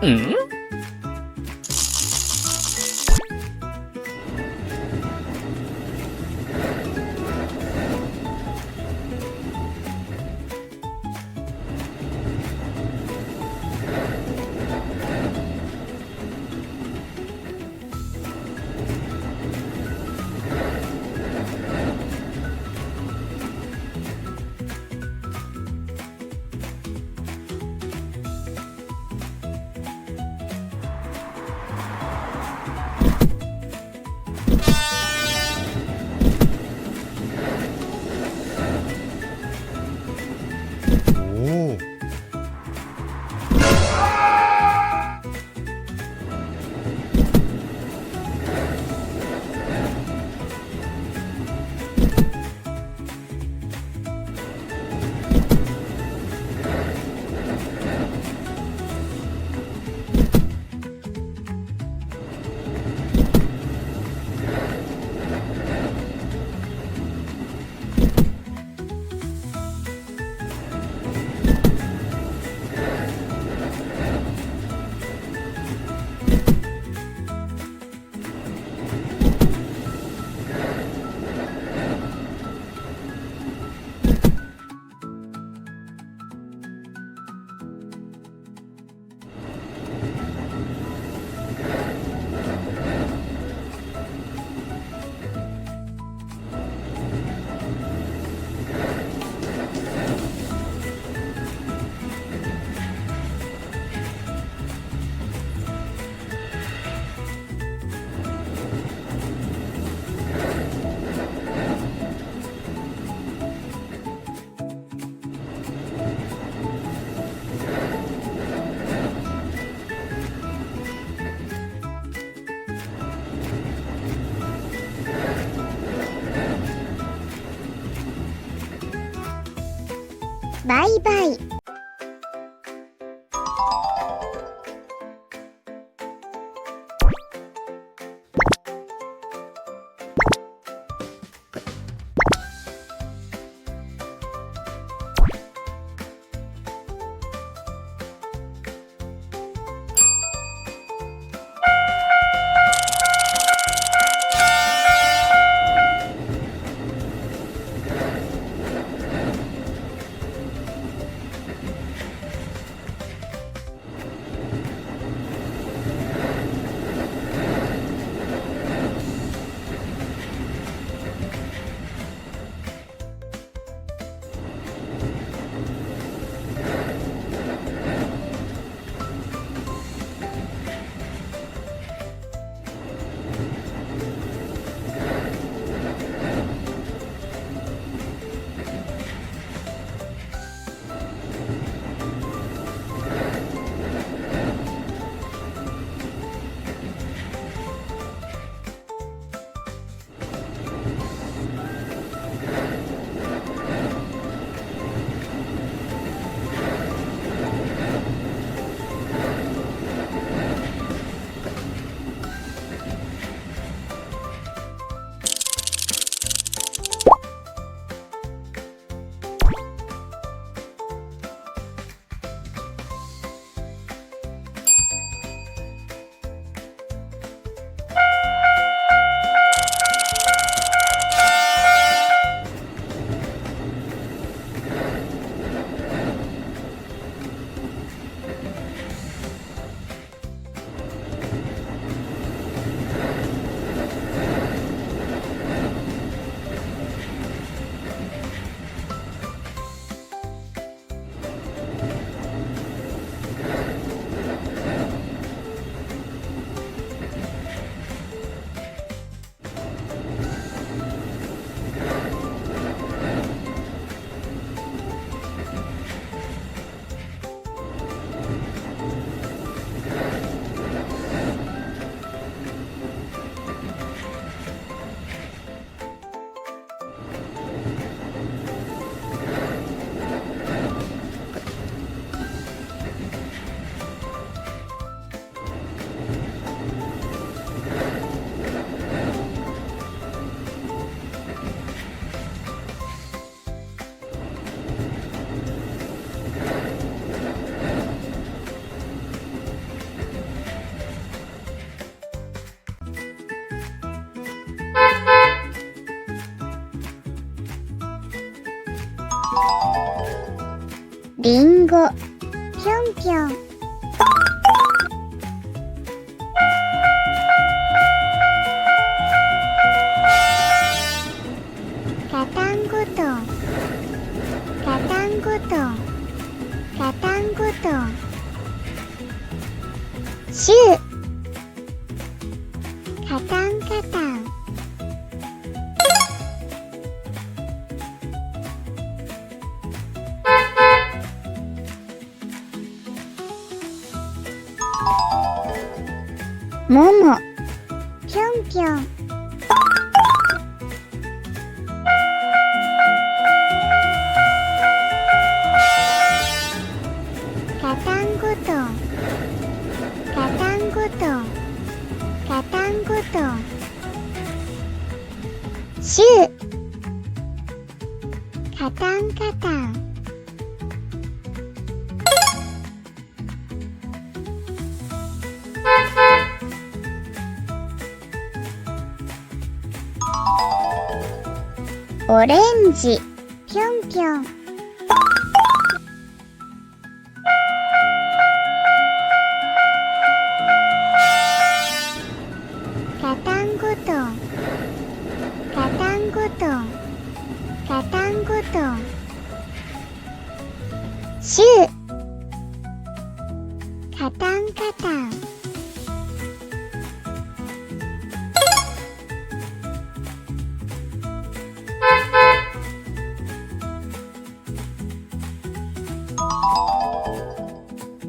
ん。おお。バイバイ。りんごぴょんぴょんガタンゴトンガタンゴトンガタンゴトンシューカタンカタンももぴょんぴょんガタンゴトンガタンゴトンガタンゴトンシューカタンカタンオレンジぴょんぴょんガタンゴトンガタンゴトンガタンゴトンシューカタンカタン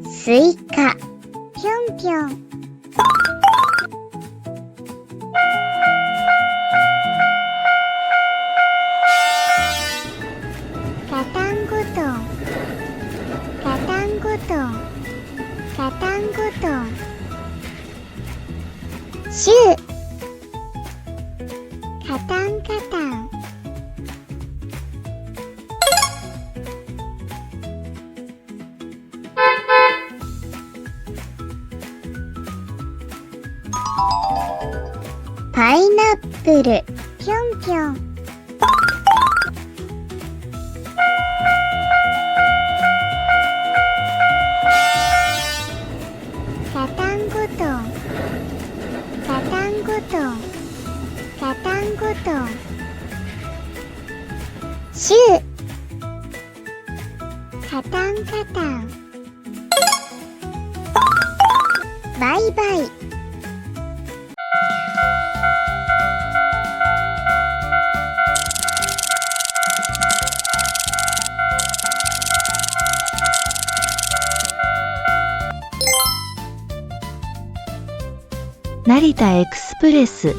スイカぴょんぴょんガタンゴトンガタンゴトンガタンゴトンシューカタンカタンパイナップルぴょんぴょんガタンゴトンガタンゴトンガタンゴトンシューカタンカタンバイバイ成田エクスプレス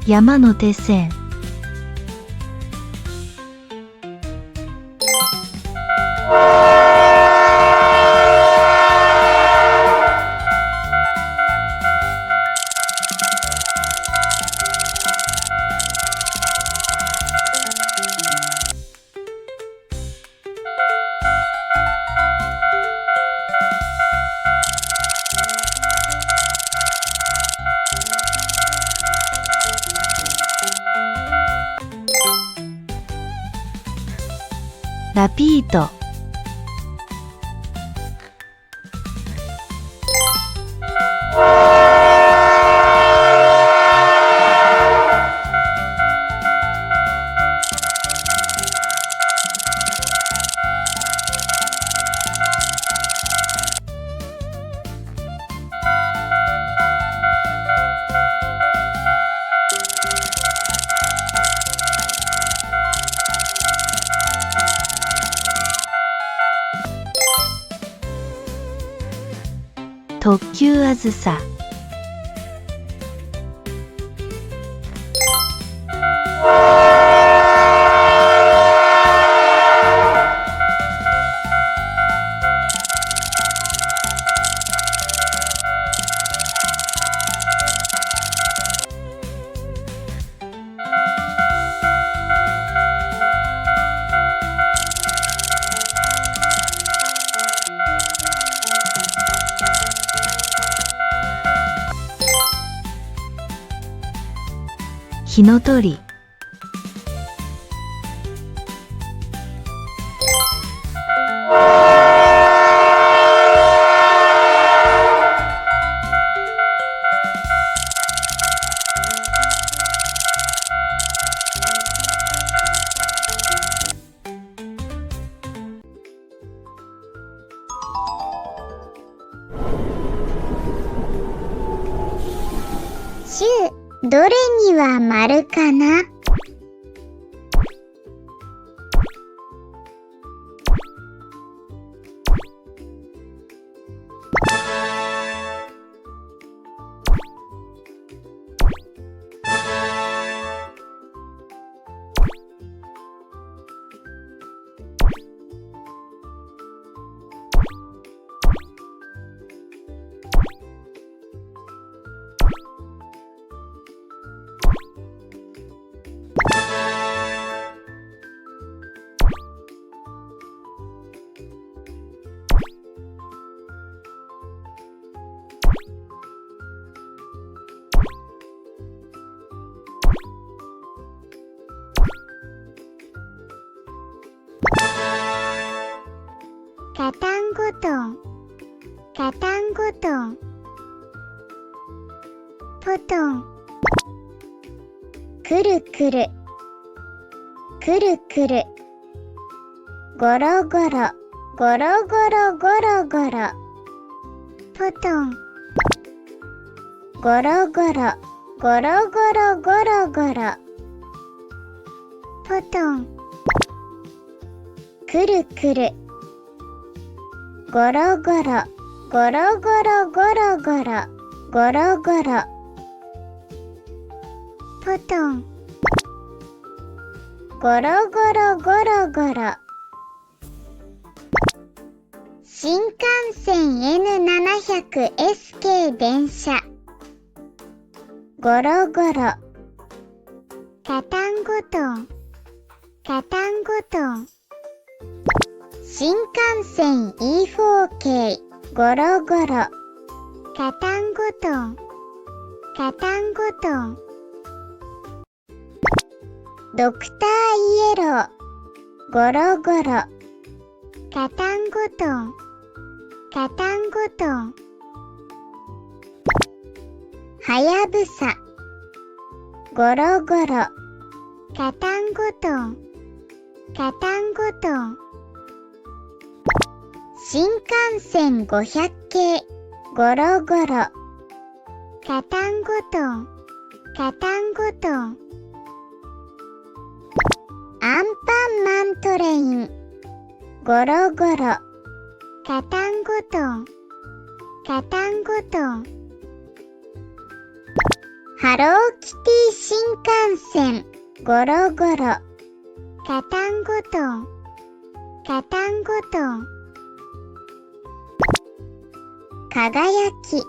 山手線ラピート特急あずさ火の鳥。週、どれには丸かな？ガタンゴトン、ガタンゴトン。ポトン。くるくる、くるくる。ゴロゴロ、ゴロゴロゴロゴロ。ポトン。ゴロゴロ、ゴロゴロゴロゴロ。ポトン。くるくる。ゴロゴロ、ゴロゴロゴロゴロ、ゴロゴロ。ポトン。ゴロゴロゴロゴロ。新幹線 N700SK 電車。ゴロゴロ。ガタンゴトン、ガタンゴトン。新幹線 E4K ゴロゴロ。ガタンゴトン、ガタンゴトン。ドクターイエローゴロゴロ。ガタンゴトン、ガタンゴトン。はやぶさゴロゴロ。ガタンゴトン、ガタンゴトン。新幹線500系ゴロゴロ。ガタンゴトン、ガタンゴトン。アンパンマントレインゴロゴロ。ガタンゴトン、ガタンゴトン。ハローキティ新幹線ゴロゴロ。ガタンゴトン、ガタンゴトン。輝き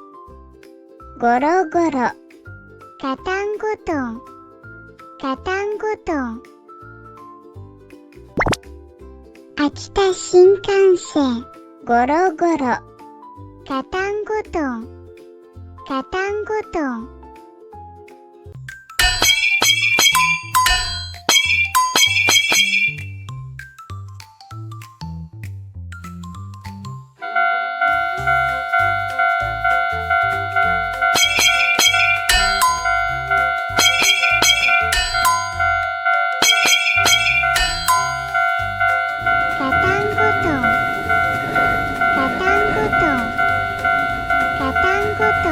ゴロゴロ。ガタンゴトン、ガタンゴトン。秋田新幹線ゴロゴロ。ガタンゴトン、ガタンゴトン。ガタンゴトン、ガタンゴトン、ガタンゴトン。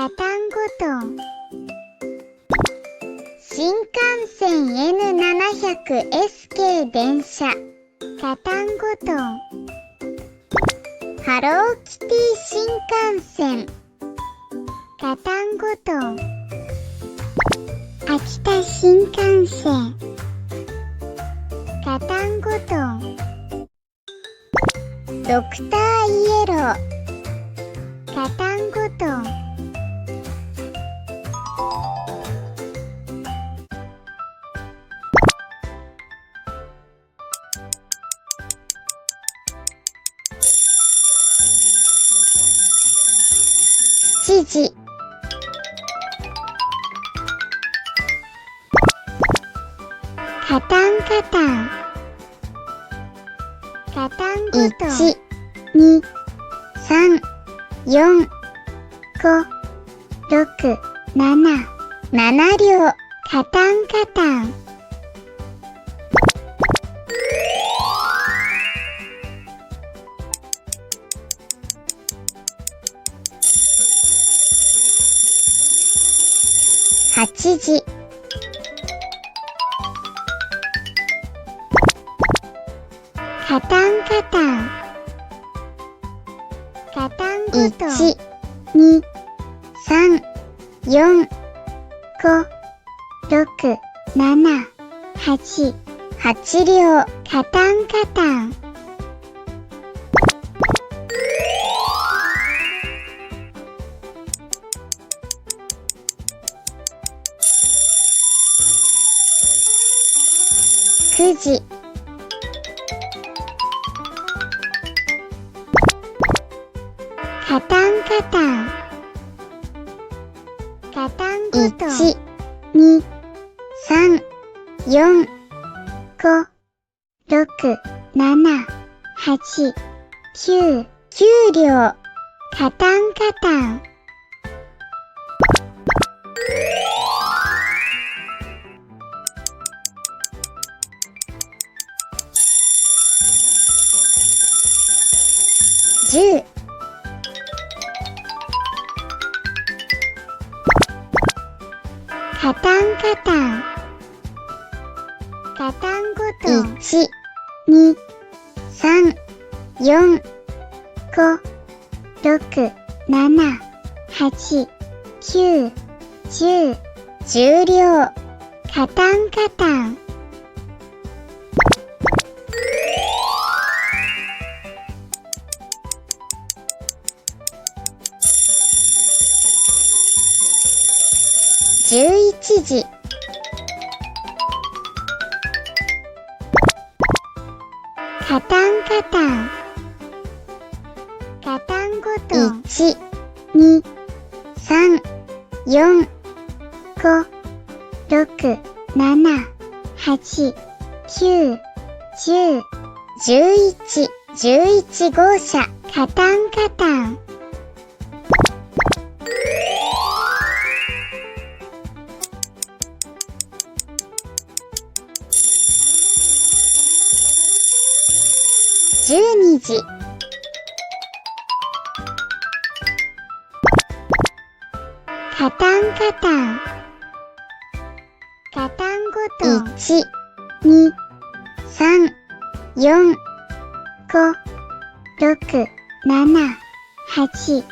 カタンゴトン。新幹線 N700SK 電車。カタンゴトン。ハローキティ新幹線。カタンゴトン。秋田新幹線。カタンゴトン。ドクターイエロー。カタンゴトン。7時。カタンカタン。カタンゴトン。1、2、3、4、5、6、7、7両。カタンカタン。8時。カタンカタン。カタンゴトン。1、2、3、4、5、6、7、8、8両。カタンカタン。9時。カタンカタン。カタンゴトン。1、2、3、4、5、6、7、8、9、9両。カタンカタン。10。カタンカタン。カタンゴトン。1、2、3、4、5、6、7、8、9、10、10両。カタンカタン。11時。カタンカタン。カタンゴトン。1、2、3、4、5、6、7、8、9、10、11、11号車。カタンカタン。12時。カタンカタン。カタンゴトン。1、2、3、4、5、6、7、8、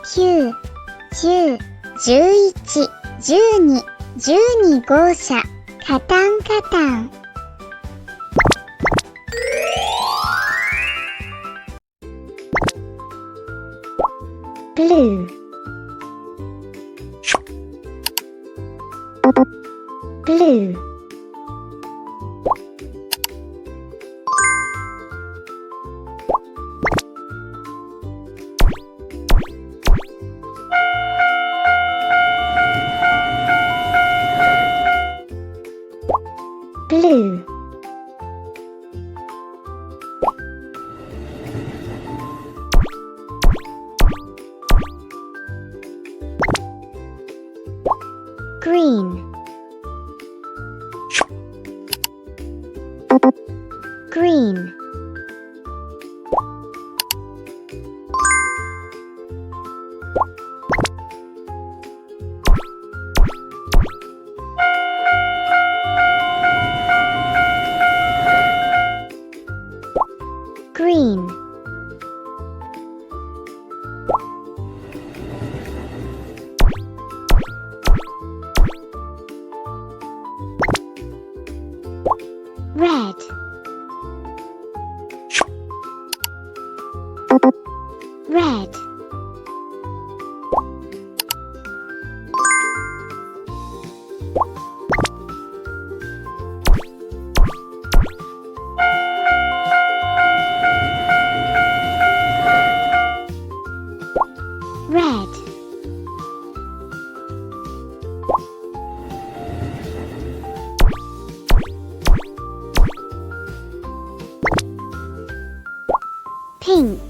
9、10、11、12、12号車。カタンカタン。blue blue blue green green green, red, red, red, pink,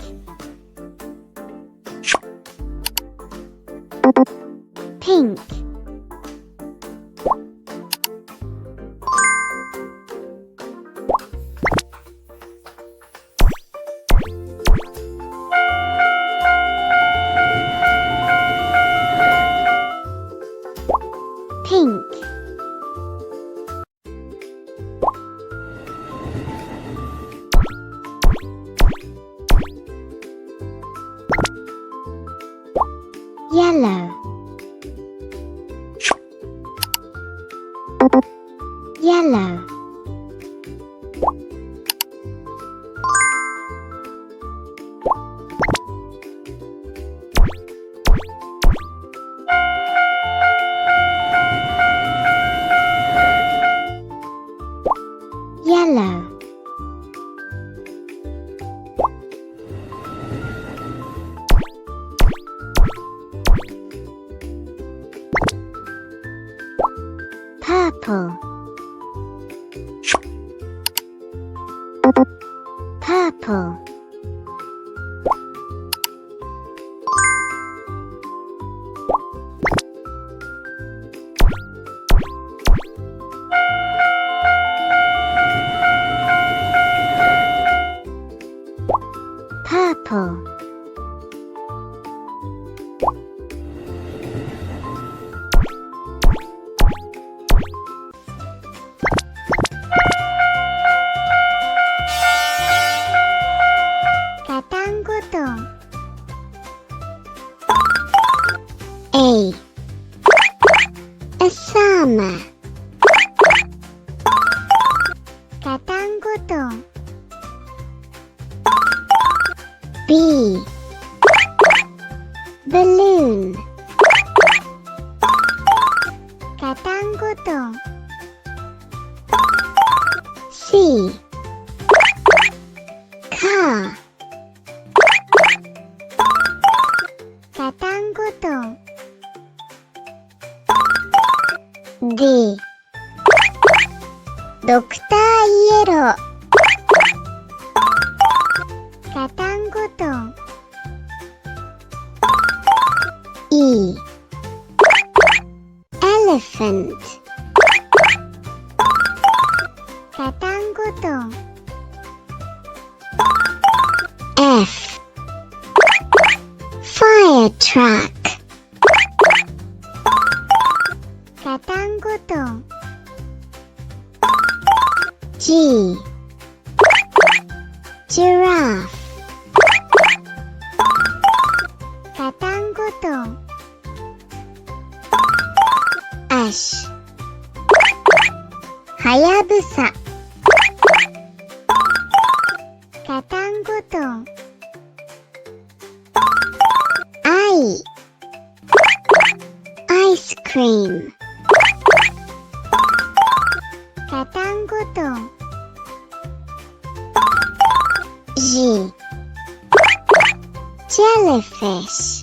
pink, pink, yellow, yellow, yellow, purple, purple, purple, katangoton, a summer, katangoton, B, balloon, katangoton, C, car, katangoton, D, Dr. Yellow, katangoton, E, elephant, katangoton, F, fire truck, katangoton, G, giraffe, katangoton, H, hayabusa, katangoton, I, ice cream, katangoton, G, jellyfish,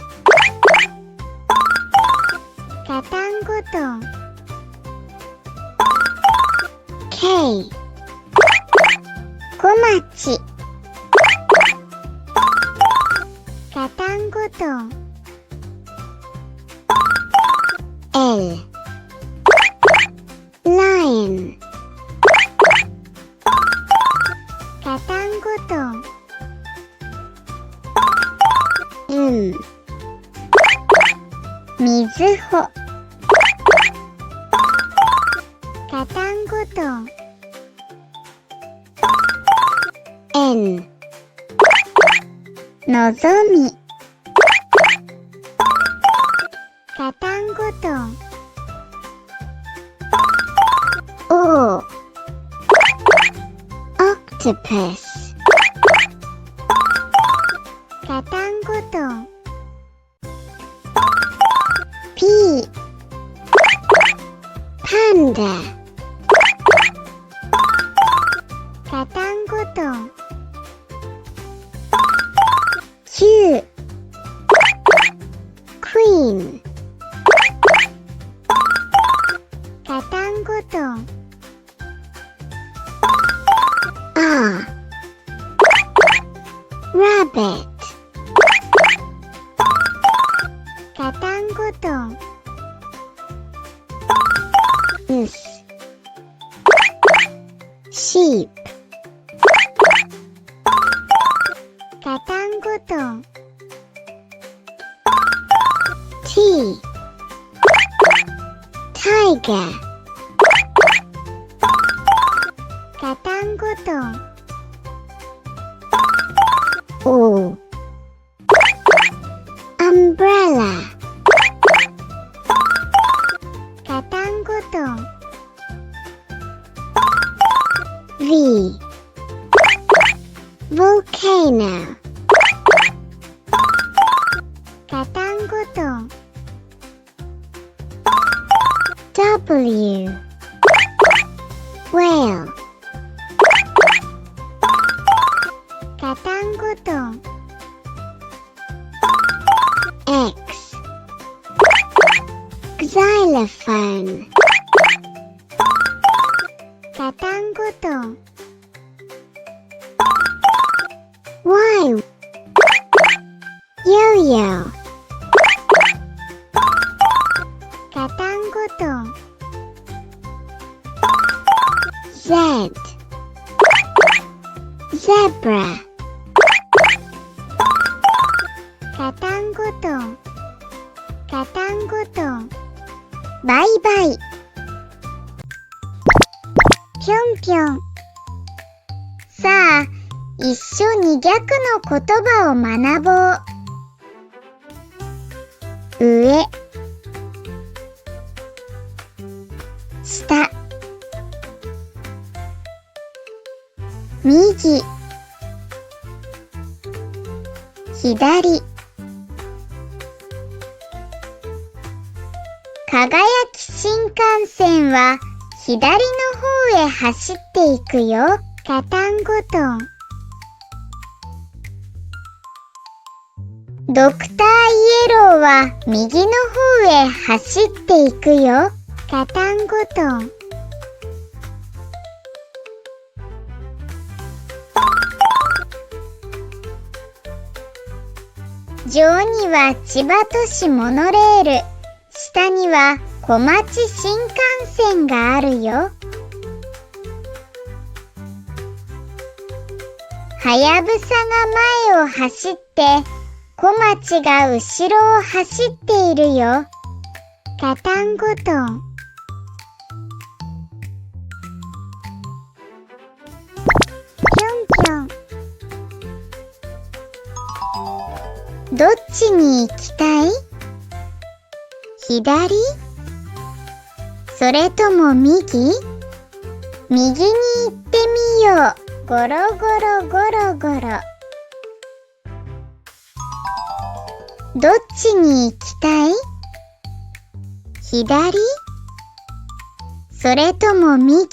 katangoton, K, komachi, katangoton, L, lion, katangoton, M,みずほ、katangoton, N, のぞみカタンゴトンO octopusカタンゴトン P panda カタンゴトン Q queen カタンゴトン R rabbit カタンゴトン S sheep カタンゴトン T tiger カタンゴトン O umbrella カタンゴトン V volcano カタンゴトン W whale カタンゴトン X xylophone カタンゴトン Y yo-yo カタンゴトン Z zebra カタンゴトンカタンゴトンバイバイぴょんぴょんさあ一緒に逆の言葉を学ぼう上下右左輝き新幹線は左の方へ走っていくよ。カタンゴトン。ドクターイエローは右の方へ走っていくよ。カタンゴトン。上には千葉都市モノレール、下には小町新幹線があるよ。はやぶさが前を走って、小町が後ろを走っているよ。カタンゴトン。ぴょんぴょん。どっちに行きたい？左？それとも右？右に行ってみよう。ゴロゴロゴロゴロ。どっちに行きたい？左？それとも右？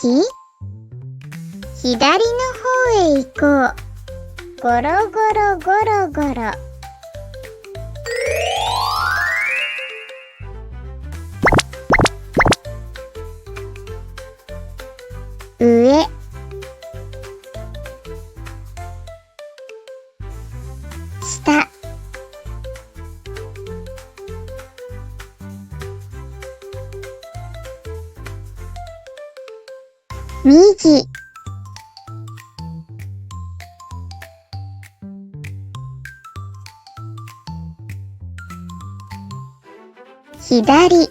左の方へ行こう。ゴロゴロゴロゴロ。上下右左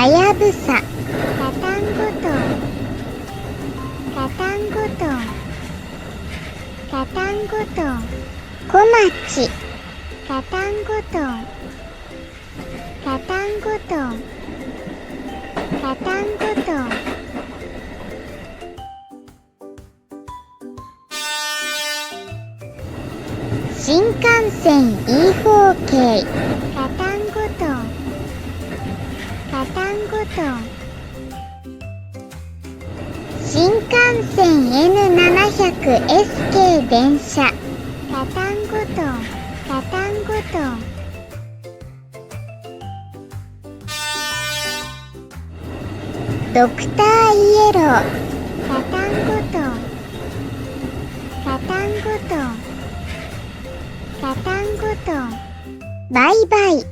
はやぶさ、カタンゴトン、カタンゴトン、カタンゴトン、こまち、カタンゴトン、カタンゴトン、カタンゴトン。新幹線 E4 系、カタンゴトン、カタンゴトン。新幹線 N700S 系電車、カタンゴトン、カタンゴトン。ドクターイエロー、カタンゴトン、カタンゴトン、カタンゴトン。バイバイ。